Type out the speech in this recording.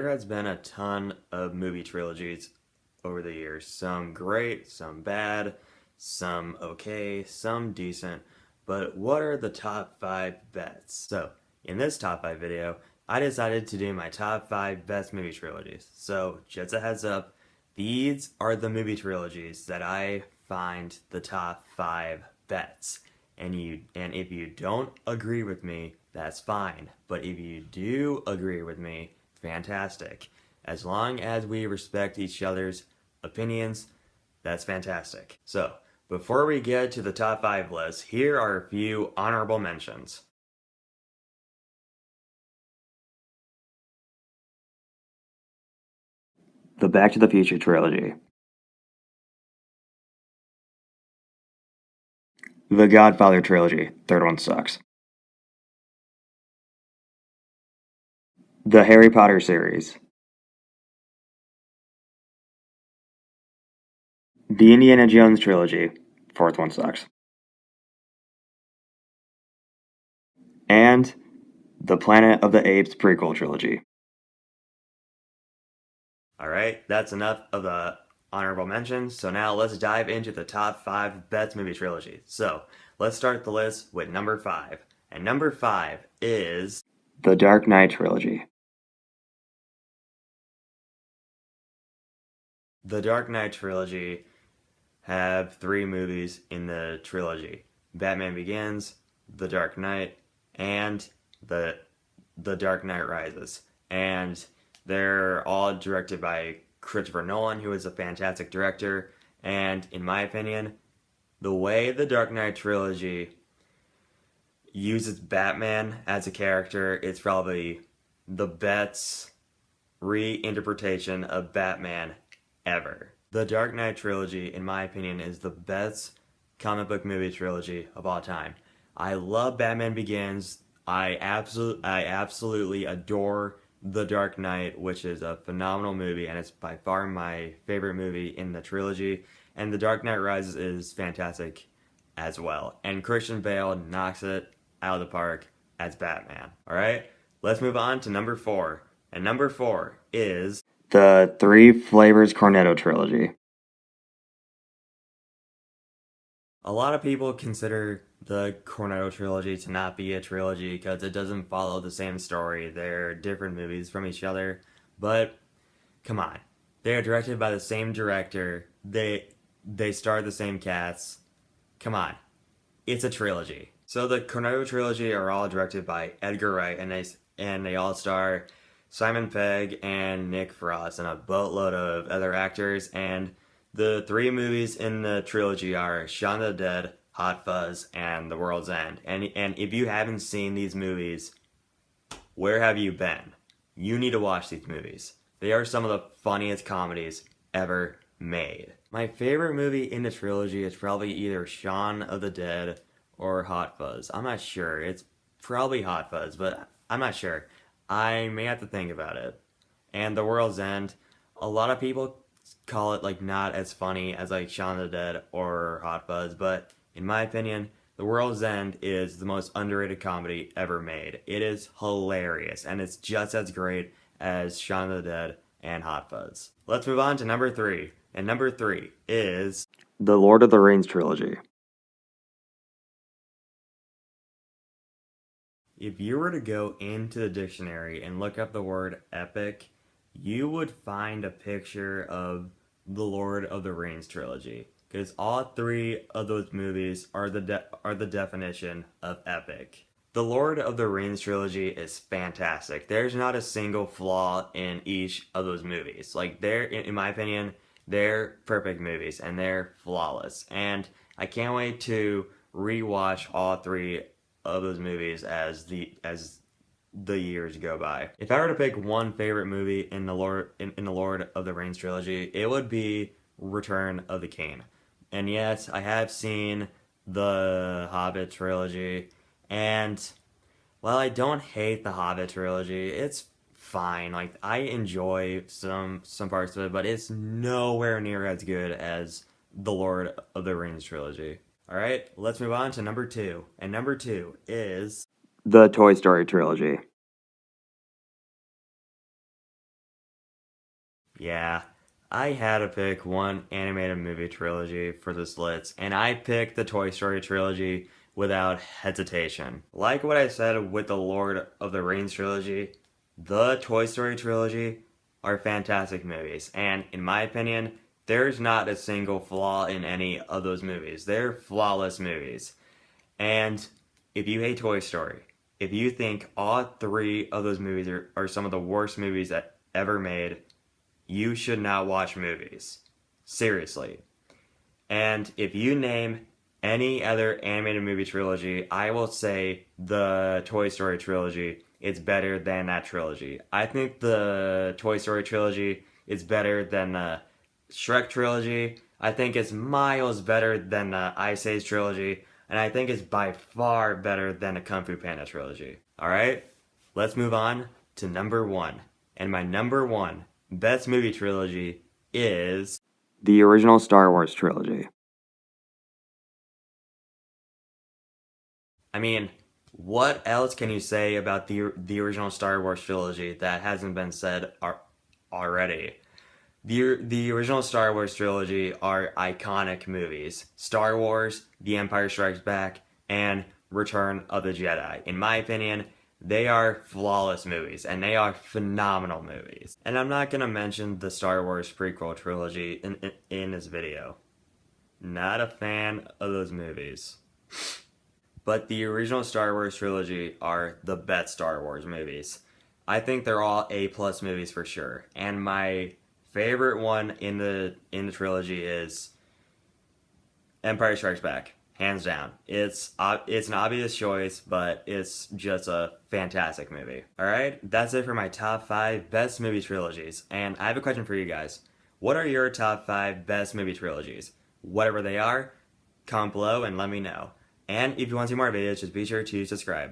there has been a ton of movie trilogies over the years. Some great, some bad, some okay, some decent. But what are the top 5 bets? So, in this top 5 video, I decided to do my top 5 best movie trilogies. So, just a heads up, these are the movie trilogies that I find the top 5 bets. And if you don't agree with me, that's fine. But if you do agree with me, fantastic. As long as we respect each other's opinions, that's fantastic. So, before we get to the top 5 list, here are a few honorable mentions. The Back to the Future Trilogy. The Godfather Trilogy. Third one sucks. The Harry Potter series. The Indiana Jones Trilogy. Fourth one sucks. And the Planet of the Apes prequel trilogy. Alright, that's enough of the honorable mentions, so now let's dive into the top 5 best movie trilogies. So, let's start the list with number 5. And number 5 is The Dark Knight Trilogy. The Dark Knight Trilogy have 3 movies in the trilogy. Batman Begins, The Dark Knight, and The Dark Knight Rises. And they're all directed by Christopher Nolan, who is a fantastic director. And in my opinion, the way the Dark Knight Trilogy uses Batman as a character, it's probably the best reinterpretation of Batman ever. The Dark Knight Trilogy, in my opinion, is the best comic book movie trilogy of all time. I love Batman Begins. I absolutely adore The Dark Knight, which is a phenomenal movie, and it's by far my favorite movie in the trilogy. And The Dark Knight Rises is fantastic as well. And Christian Bale knocks it out of the park as Batman. Alright, let's move on to number 4. And number 4 is the Three Flavors Cornetto Trilogy. A lot of people consider the Cornetto Trilogy to not be a trilogy because it doesn't follow the same story. They're different movies from each other, but come on. They are directed by the same director. They star the same cast. Come on. It's a trilogy. So the Cornetto Trilogy are all directed by Edgar Wright, and they all star Simon Pegg and Nick Frost and a boatload of other actors. And the 3 movies in the trilogy are Shaun of the Dead, Hot Fuzz, and The World's End. And if you haven't seen these movies, where have you been? You need to watch these movies. They are some of the funniest comedies ever made. My favorite movie in the trilogy is probably either Shaun of the Dead or Hot Fuzz. I'm not sure. It's probably Hot Fuzz, but I'm not sure. I may have to think about it. And The World's End, a lot of people call it like not as funny as like Shaun of the Dead or Hot Fuzz, but in my opinion, The World's End is the most underrated comedy ever made. It is hilarious, and it's just as great as Shaun of the Dead and Hot Fuzz. Let's move on to number 3. And number 3 is the Lord of the Rings Trilogy. If you were to go into the dictionary and look up the word epic, you would find a picture of the Lord of the Rings trilogy. Because all 3 of those movies are the definition of epic. The Lord of the Rings trilogy is fantastic. There's not a single flaw in each of those movies. Like, in my opinion, they're perfect movies, and they're flawless. And I can't wait to rewatch all 3 of those movies as the years go by. If I were to pick one favorite movie in the Lord of the Rings trilogy, it would be Return of the King. And yes, I have seen the Hobbit trilogy, and while I don't hate the Hobbit trilogy, it's fine. Like, I enjoy some parts of it, but it's nowhere near as good as the Lord of the Rings trilogy. Alright, let's move on to number 2. And number 2 is the Toy Story Trilogy. Yeah, I had to pick one animated movie trilogy for this list, and I picked the Toy Story trilogy without hesitation. Like what I said with the Lord of the Rings trilogy, the Toy Story trilogy are fantastic movies, and in my opinion, there's not a single flaw in any of those movies. They're flawless movies. And if you hate Toy Story, if you think all three of those movies are some of the worst movies that ever made, you should not watch movies. Seriously. And if you name any other animated movie trilogy, I will say the Toy Story trilogy is better than that trilogy. I think the Toy Story trilogy is better than the Shrek trilogy. I think it's miles better than the Ice Age trilogy. And I think it's by far better than the Kung Fu Panda trilogy. Alright, let's move on to number one. And my number one best movie trilogy is the original Star Wars trilogy. I mean, what else can you say about the original Star Wars trilogy that hasn't been said already? The original Star Wars trilogy are iconic movies. Star Wars, The Empire Strikes Back, and Return of the Jedi. In my opinion, they are flawless movies, and they are phenomenal movies. And I'm not gonna mention the Star Wars prequel trilogy in this video. Not a fan of those movies. But the original Star Wars trilogy are the best Star Wars movies. I think they're all A+ movies for sure. And my favorite one in the trilogy is Empire Strikes Back, hands down. It's an obvious choice, but it's just a fantastic movie. All right, that's it for my top 5 best movie trilogies. And I have a question for you guys. What are your top 5 best movie trilogies? Whatever they are, comment below and let me know. And if you want to see more videos, just be sure to subscribe.